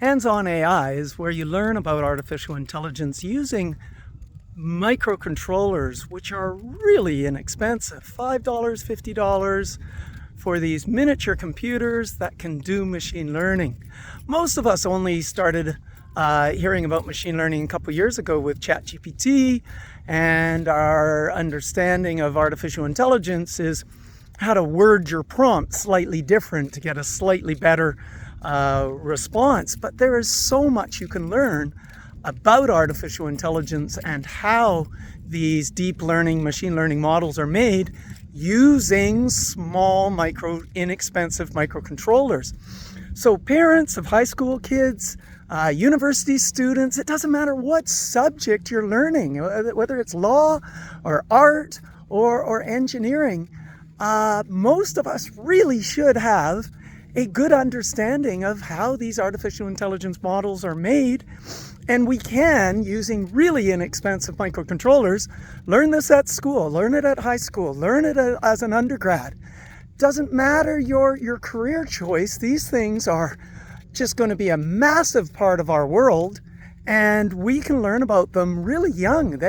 Hands-on AI is where you learn about artificial intelligence using microcontrollers, which are really inexpensive. $5, $50 for these miniature computers that can do machine learning. Most of us only started hearing about machine learning a couple years ago with ChatGPT, and our understanding of artificial intelligence is how to word your prompt slightly different to get a slightly better response. But there is so much you can learn about artificial intelligence and how these deep learning, machine learning models are made using small, inexpensive microcontrollers. So parents of high school kids, university students, it doesn't matter what subject you're learning, whether it's law or art or engineering, most of us really should have a good understanding of how these artificial intelligence models are made. And we can, using really inexpensive microcontrollers, learn this at school, learn it at high school, learn it as an undergrad. Doesn't matter your career choice, these things are just going to be a massive part of our world, and we can learn about them really young.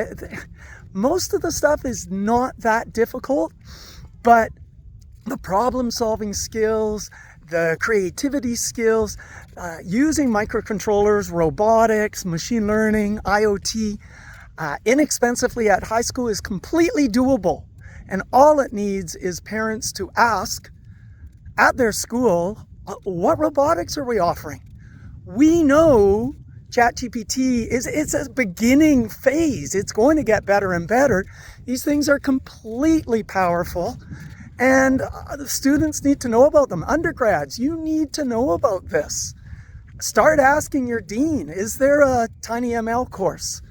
Most of the stuff is not that difficult, but the problem-solving skills, the creativity skills, using microcontrollers, robotics, machine learning, IoT, inexpensively at high school is completely doable. And all it needs is parents to ask at their school, what robotics are we offering? We know ChatGPT it's a beginning phase. It's going to get better and better. These things are completely powerful. And the students need to know about them. Undergrads, you need to know about this. Start asking your dean, is there a TinyML course?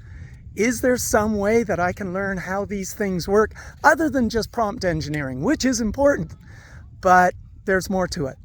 Is there some way that I can learn how these things work other than just prompt engineering, which is important, but there's more to it.